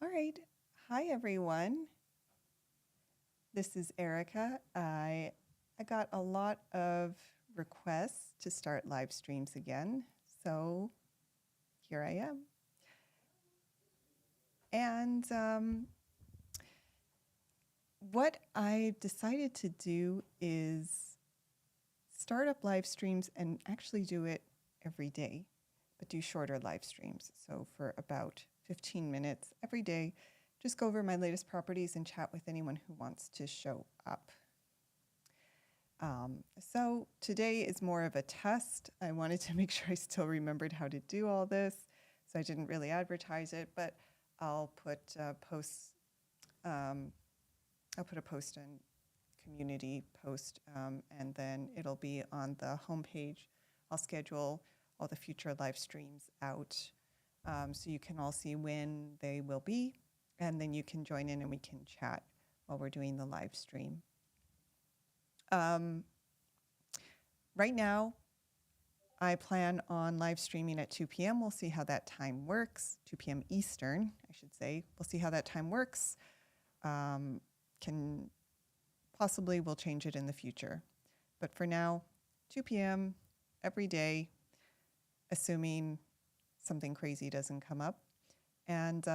All right. Hi, everyone. This is Erica. I got a lot of requests to start live streams again, so here I am. And what I decided to do is start up live streams and actually do it every day, but do shorter live streams. So for about 15 minutes every day, just go over my latest properties and chat with anyone who wants to show up. So today is more of a test. I wanted to make sure I still remembered how to do all this, so I didn't really advertise it, but I'll put posts. I'll put a post in community post, and then it'll be on the homepage. I'll schedule all the future live streams out, so you can all see when they will be, and then you can join in and we can chat while we're doing the live stream. Right now, I plan on live streaming at 2 p.m. We'll see how that time works. 2 p.m. Eastern, I should say. We'll see how that time works. We'll change it in the future. But for now, 2 p.m. every day, assuming something crazy doesn't come up. And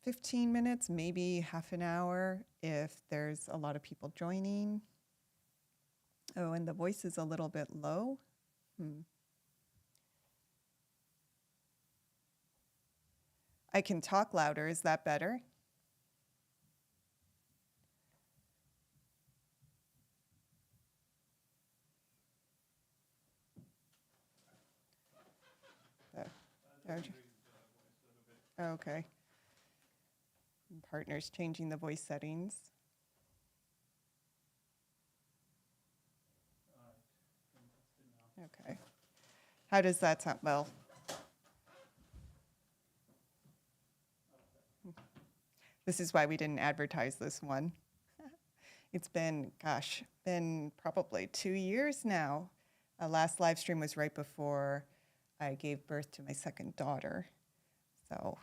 15 minutes, maybe half an hour if there's a lot of people joining. Oh, and the voice is a little bit low. I can talk louder. Is that better? Okay. Partner's changing the voice settings. Okay. How does that sound? Well, this is why we didn't advertise this one. It's been probably 2 years now. Last live stream was right before I gave birth to my second daughter. So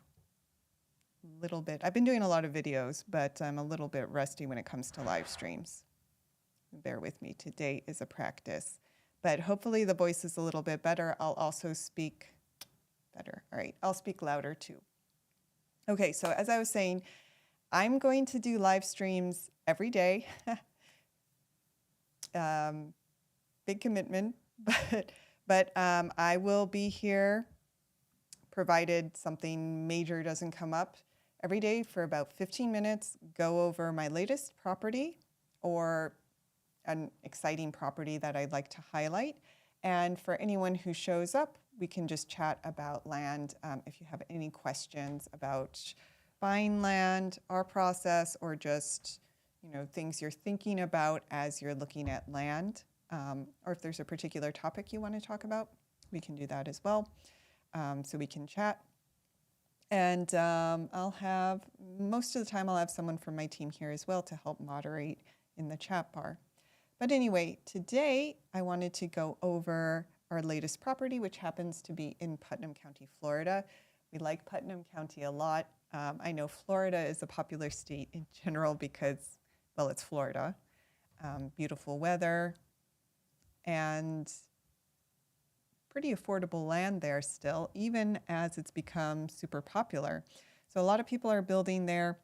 a little bit, I've been doing a lot of videos, but I'm a little bit rusty when it comes to live streams. Bear with me, today is a practice. But hopefully the voice is a little bit better. I'll also speak better. All right, I'll speak louder too. Okay, so as I was saying, I'm going to do live streams every day. Big commitment, but I will be here provided something major doesn't come up every day for about 15 minutes, go over my latest property or an exciting property that I'd like to highlight. And for anyone who shows up, we can just chat about land. If you have any questions about buying land, our process, or just things you're thinking about as you're looking at land, or if there's a particular topic you want to talk about, we can do that as well. So we can chat. And most of the time I'll have someone from my team here as well to help moderate in the chat bar. But anyway, today I wanted to go over our latest property, which happens to be in Putnam County, Florida. We like Putnam County a lot. I know Florida is a popular state in general because, well, it's Florida. Beautiful weather and pretty affordable land there still, even as it's become super popular. So a lot of people are building there.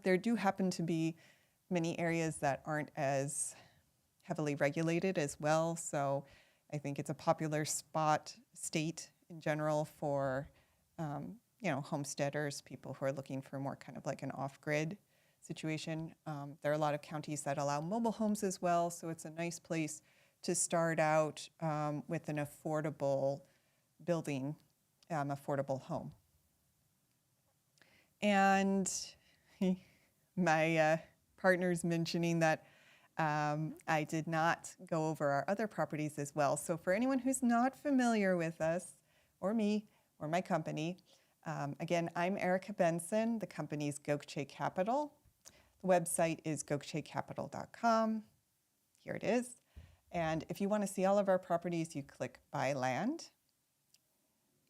There do happen to be many areas that aren't as heavily regulated as well. So I think it's a popular state in general for, homesteaders, people who are looking for more kind of like an off-grid situation. There are a lot of counties that allow mobile homes as well. So it's a nice place to start out with an affordable building, affordable home. And my partner's mentioning that I did not go over our other properties as well. So for anyone who's not familiar with us, or me, or my company, again, I'm Erica Benson. The company's Gokce Capital. The website is gokcecapital.com. Here it is. And if you want to see all of our properties, you click Buy Land.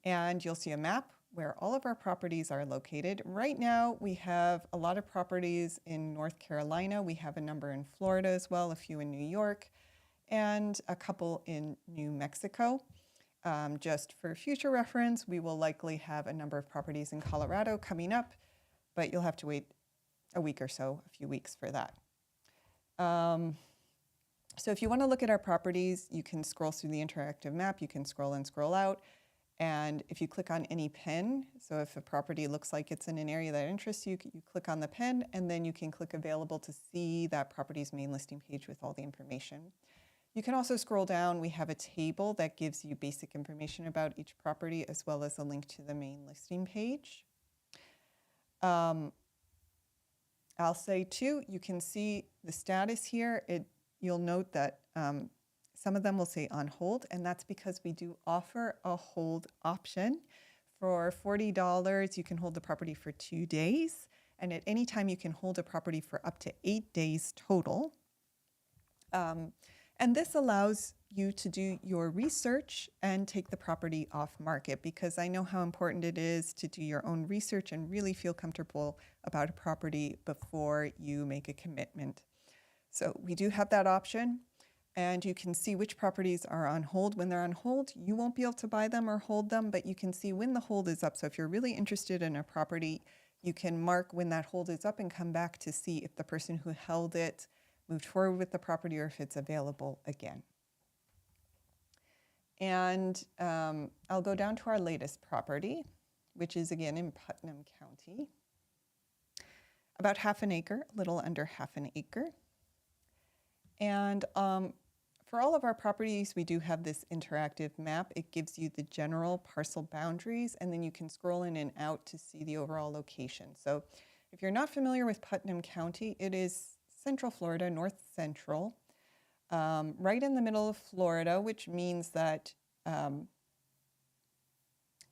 And you'll see a map where all of our properties are located. Right now, we have a lot of properties in North Carolina. We have a number in Florida as well, a few in New York, and a couple in New Mexico. Just for future reference, we will likely have a number of properties in Colorado coming up, but you'll have to wait a week or so, a few weeks for that. So if you want to look at our properties, you can scroll through the interactive map. You can scroll and scroll out. And if you click on any pen, so if a property looks like it's in an area that interests you, you click on the pen, and then you can click available to see that property's main listing page with all the information. You can also scroll down. We have a table that gives you basic information about each property, as well as a link to the main listing page. I'll say too, you can see the status here. You'll note that some of them will say on hold, and that's because we do offer a hold option. For $40, you can hold the property for 2 days, and at any time you can hold a property for up to 8 days total. And this allows you to do your research and take the property off market, because I know how important it is to do your own research and really feel comfortable about a property before you make a commitment. So we do have that option, and you can see which properties are on hold. When they're on hold, you won't be able to buy them or hold them, but you can see when the hold is up. So if you're really interested in a property, you can mark when that hold is up and come back to see if the person who held it moved forward with the property or if it's available again. And I'll go down to our latest property, which is again in Putnam County. About half an acre, a little under half an acre. And for all of our properties, we do have this interactive map. It gives you the general parcel boundaries, and then you can scroll in and out to see the overall location. So if you're not familiar with Putnam County, it is Central Florida, North Central, right in the middle of Florida, which means that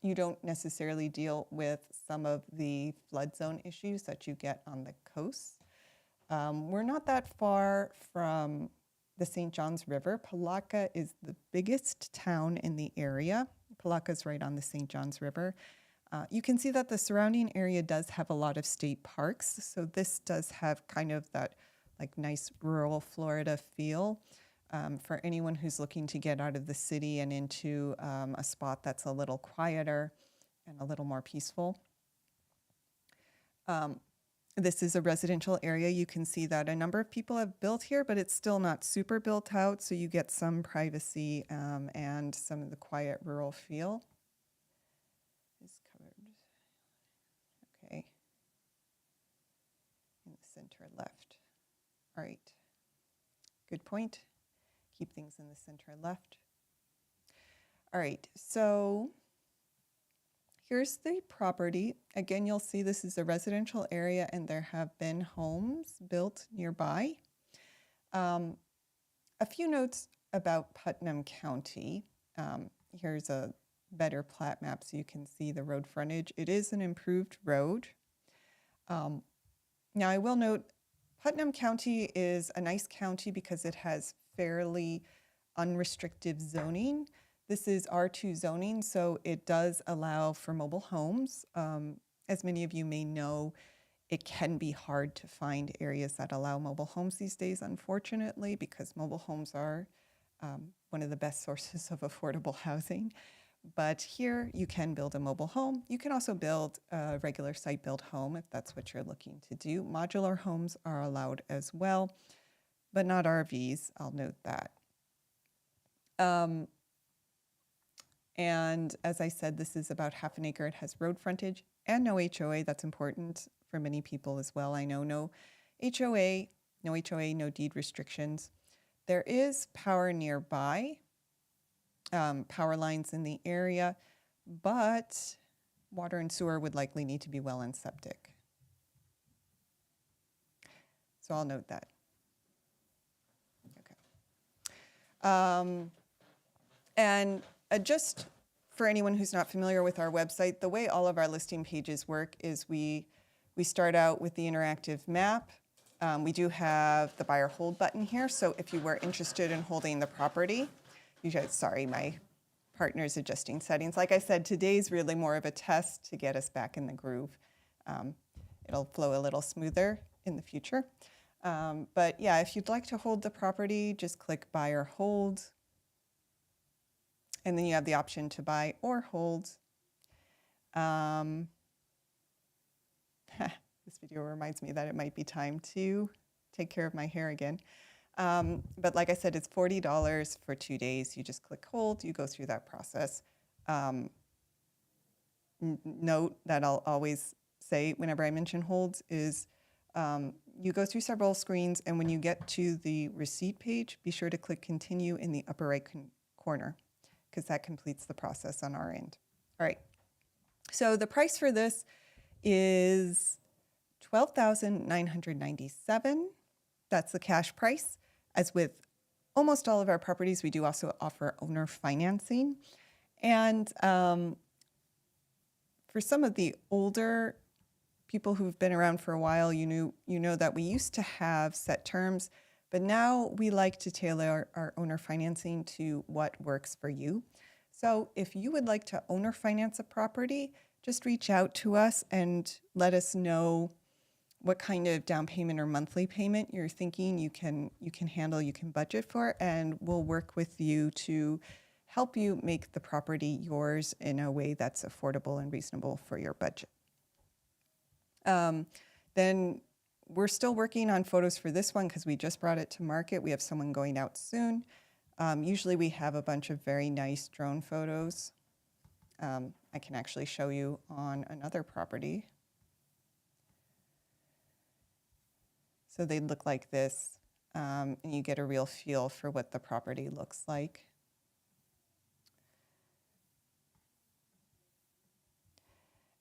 you don't necessarily deal with some of the flood zone issues that you get on the coast. We're not that far from the St. Johns River. Palatka is the biggest town in the area. Palatka is right on the St. Johns River. You can see that the surrounding area does have a lot of state parks. So this does have kind of that like nice rural Florida feel for anyone who's looking to get out of the city and into a spot that's a little quieter and a little more peaceful. This is a residential area. You can see that a number of people have built here, but it's still not super built out, so you get some privacy and some of the quiet rural feel. Is covered. Okay. In the center left. All right. Good point. Keep things in the center left. All right, so here's the property. Again, you'll see this is a residential area and there have been homes built nearby. A few notes about Putnam County. Here's a better plat map so you can see the road frontage. It is an improved road. Now I will note Putnam County is a nice county because it has fairly unrestricted zoning. This is R2 zoning, so it does allow for mobile homes. As many of you may know, it can be hard to find areas that allow mobile homes these days, unfortunately, because mobile homes are one of the best sources of affordable housing. But here you can build a mobile home. You can also build a regular site-built home if that's what you're looking to do. Modular homes are allowed as well, but not RVs, I'll note that. And as I said, this is about half an acre. It has road frontage and no HOA. That's important for many people as well. I know no HOA, no deed restrictions. There is power nearby, power lines in the area, but water and sewer would likely need to be well and septic. So I'll note that. Okay. And just for anyone who's not familiar with our website, the way all of our listing pages work is we start out with the interactive map. We do have the buy or hold button here. So if you were interested in holding the property, sorry, my partners adjusting settings. Like I said, today's really more of a test to get us back in the groove. Um, it'll flow a little smoother in the future. But yeah, if you'd like to hold the property, just click buy or hold. And then you have the option to buy or hold. This video reminds me that it might be time to take care of my hair again. But like I said, it's $40 for 2 days. You just click hold, you go through that process. Note that I'll always say whenever I mention holds is you go through several screens, and when you get to the receipt page, be sure to click continue in the upper right corner, because that completes the process on our end. All right, so the price for this is $12,997. That's the cash price. As with almost all of our properties, we do also offer owner financing. And for some of the older people who've been around for a while, you know that we used to have set terms, but now we like to tailor our owner financing to what works for you. So if you would like to owner finance a property, just reach out to us and let us know what kind of down payment or monthly payment you're thinking you can handle, you can budget for, and we'll work with you to help you make the property yours in a way that's affordable and reasonable for your budget. Then we're still working on photos for this one because we just brought it to market. We have someone going out soon. Usually we have a bunch of very nice drone photos. I can actually show you on another property. So they'd look like this, and you get a real feel for what the property looks like.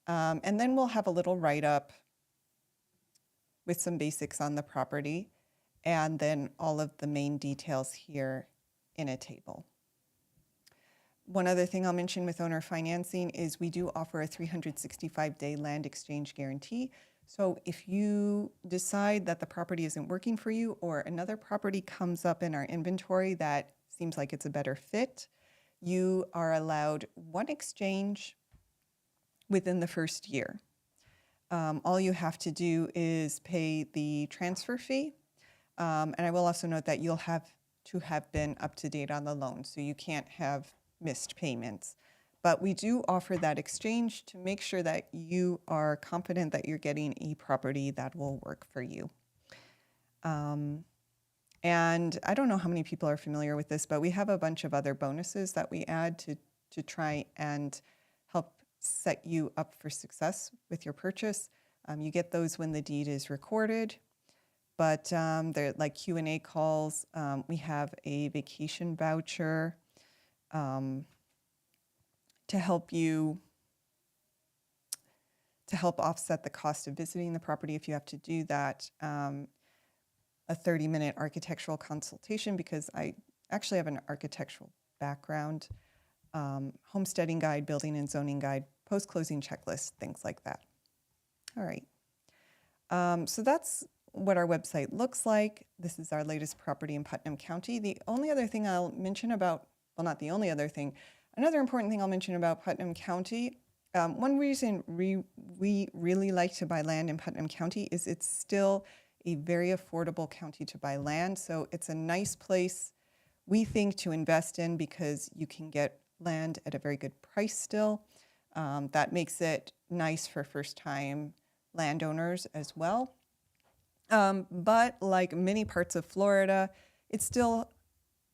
And then we'll have a little write-up with some basics on the property, and then all of the main details here in a table. One other thing I'll mention with owner financing is we do offer a 365-day land exchange guarantee. So if you decide that the property isn't working for you, or another property comes up in our inventory that seems like it's a better fit, you are allowed one exchange within the first year. All you have to do is pay the transfer fee. And I will also note that you'll have to have been up to date on the loan, so you can't have missed payments. But we do offer that exchange to make sure that you are confident that you're getting a property that will work for you. And I don't know how many people are familiar with this, but we have a bunch of other bonuses that we add to try and help set you up for success with your purchase. You get those when the deed is recorded, but they're like Q&A calls. We have a vacation voucher to help offset the cost of visiting the property if you have to do that. A 30-minute architectural consultation, because I actually have an architectural background. Homesteading guide, building and zoning guide, post-closing checklist, things like that. All right. So that's what our website looks like. This is our latest property in Putnam County. The only other thing I'll mention about, well, not the only other thing, another important thing I'll mention about Putnam County, one reason we really like to buy land in Putnam County is it's still a very affordable county to buy land. So it's a nice place, we think, to invest in because you can get land at a very good price still. That makes it nice for first-time landowners as well. But like many parts of Florida, it's still,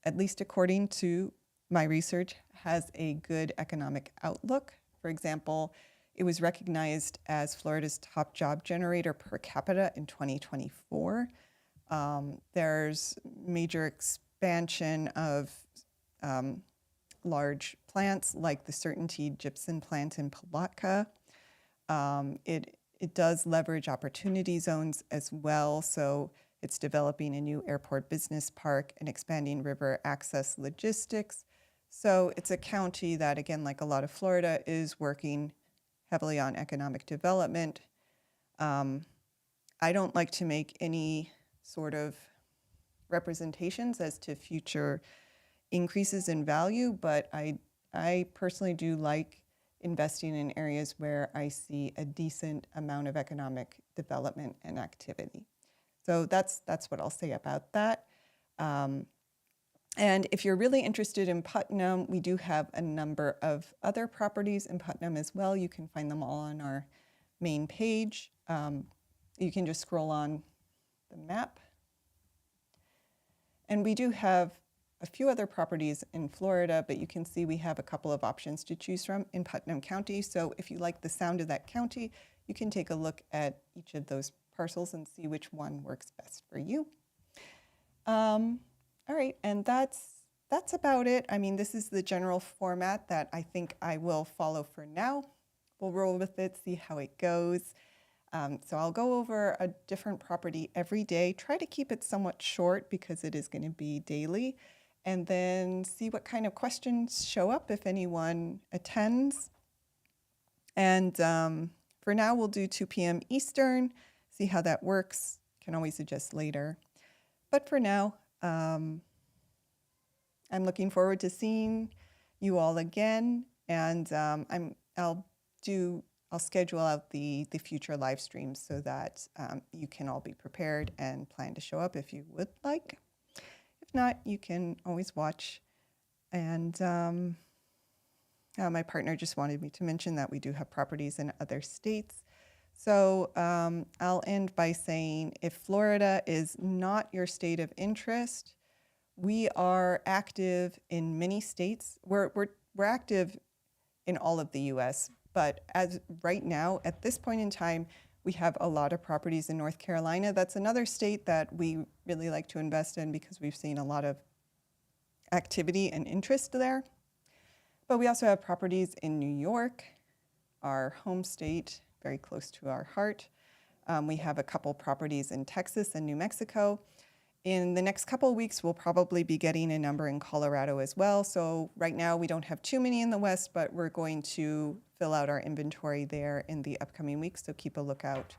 at least according to my research, has a good economic outlook. For example, it was recognized as Florida's top job generator per capita in 2024. There's major expansion of large plants like the Certainty Gypsum plant in Palatka. It does leverage opportunity zones as well. So it's developing a new airport business park and expanding river access logistics. So it's a county that, again, like a lot of Florida, is working heavily on economic development. I don't like to make any sort of representations as to future increases in value, but I I personally do like investing in areas where I see a decent amount of economic development and activity. So that's what I'll say about that. And if you're really interested in Putnam, we do have a number of other properties in Putnam as well. You can find them all on our main page. You can just scroll on the map. And we do have a few other properties in Florida, but you can see we have a couple of options to choose from in Putnam County. So if you like the sound of that county, you can take a look at each of those parcels and see which one works best for you. All right, and that's about it. I mean, this is the general format that I think I will follow for now. We'll roll with it, see how it goes. So I'll go over a different property every day, try to keep it somewhat short because it is going to be daily, and then see what kind of questions show up if anyone attends. And for now, we'll do 2 p.m. Eastern, see how that works. Can always adjust later. But for now, I'm looking forward to seeing you all again, and I'll schedule out the future live streams so that you can all be prepared and plan to show up if you would like. If not, you can always watch. And my partner just wanted me to mention that we do have properties in other states. So I'll end by saying if Florida is not your state of interest, we are active in many states. We're active in all of the U.S., but as right now, at this point in time, we have a lot of properties in North Carolina. That's another state that we really like to invest in because we've seen a lot of activity and interest there. But we also have properties in New York, our home state, very close to our heart. We have a couple properties in Texas and New Mexico. In the next couple of weeks, we'll probably be getting a number in Colorado as well. So right now we don't have too many in the West, but we're going to fill out our inventory there in the upcoming weeks. So keep a lookout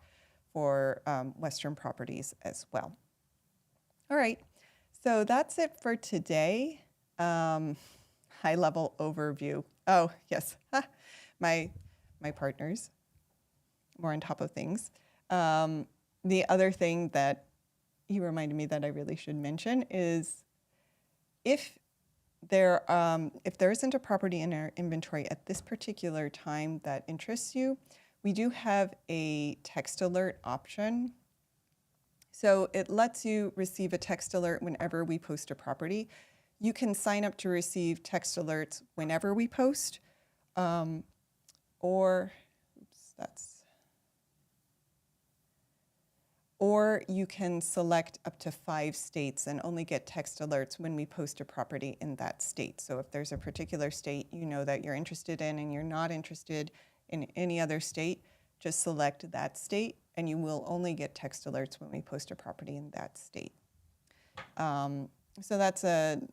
for Western properties as well. All right, so that's it for today. High-level overview. Oh, yes, my partners, more on top of things. The other thing that he reminded me that I really should mention is if there isn't a property in our inventory at this particular time that interests you, we do have a text alert option. So it lets you receive a text alert whenever we post a property. You can sign up to receive text alerts whenever we post, or you can select up to 5 states and only get text alerts when we post a property in that state. So if there's a particular state you know that you're interested in and you're not interested in any other state, just select that state and you will only get text alerts when we post a property in that state. So that's an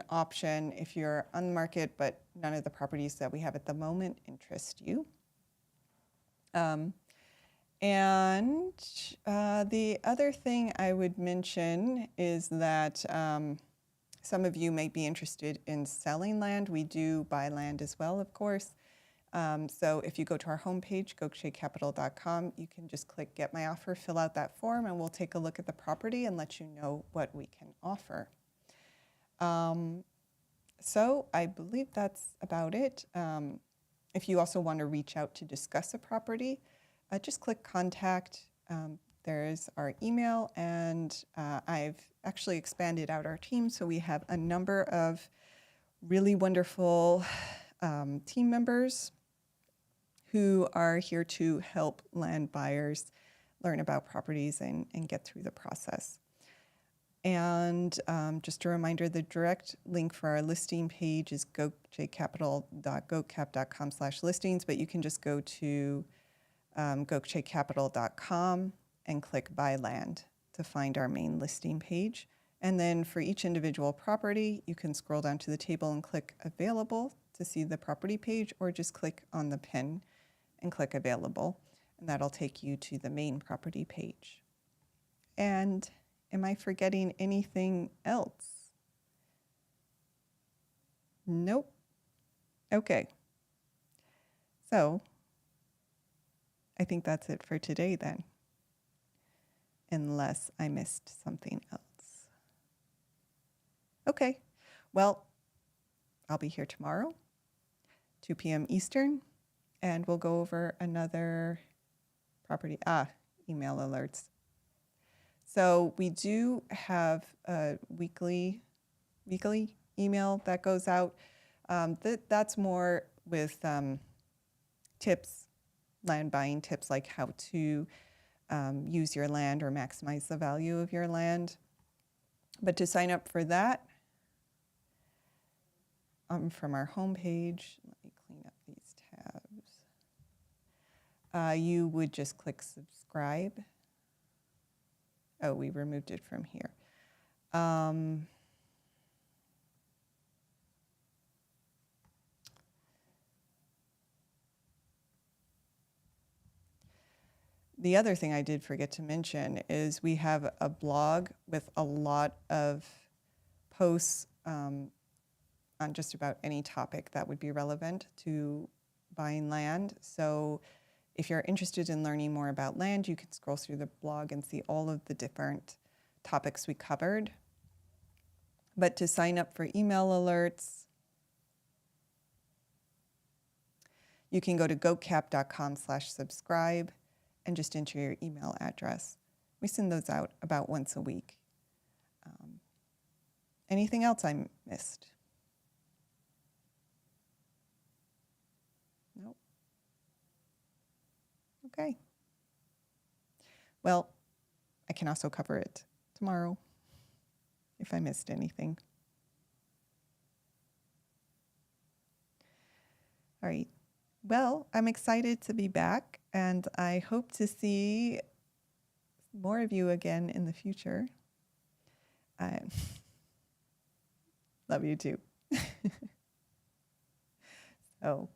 option if you're on the market, but none of the properties that we have at the moment interest you. And the other thing I would mention is that some of you may be interested in selling land. We do buy land as well, of course. So if you go to our homepage, gokce.capital.com, you can just click Get My Offer, fill out that form, and we'll take a look at the property and let you know what we can offer. So I believe that's about it. If you also want to reach out to discuss a property, just click Contact. There's our email, and I've actually expanded out our team, so we have a number of really wonderful team members who are here to help land buyers learn about properties and get through the process. And just a reminder, the direct link for our listing page is gokcecapital.gocap.com/listings, but you can just go to gokcecapital.com and click Buy Land to find our main listing page. And then for each individual property, you can scroll down to the table and click Available to see the property page, or just click on the pin and click Available, and that'll take you to the main property page. And am I forgetting anything else? Nope. Okay. So I think that's it for today then, unless I missed something else. Okay. Well, I'll be here tomorrow, 2 p.m. Eastern, and we'll go over another property, email alerts. So we do have a weekly email that goes out. That's more with tips, land buying tips, like how to use your land or maximize the value of your land. But to sign up for that, from our homepage, let me clean up these tabs. You would just click subscribe. Oh, we removed it from here. The other thing I did forget to mention is we have a blog with a lot of posts on just about any topic that would be relevant to buying land. So if you're interested in learning more about land, you can scroll through the blog and see all of the different topics we covered. But to sign up for email alerts, you can go to goatcap.com/subscribe and just enter your email address. We send those out about once a week. Anything else I missed? Nope. Okay. Well, I can also cover it tomorrow if I missed anything. All right. Well, I'm excited to be back, and I hope to see more of you again in the future. I love you too. So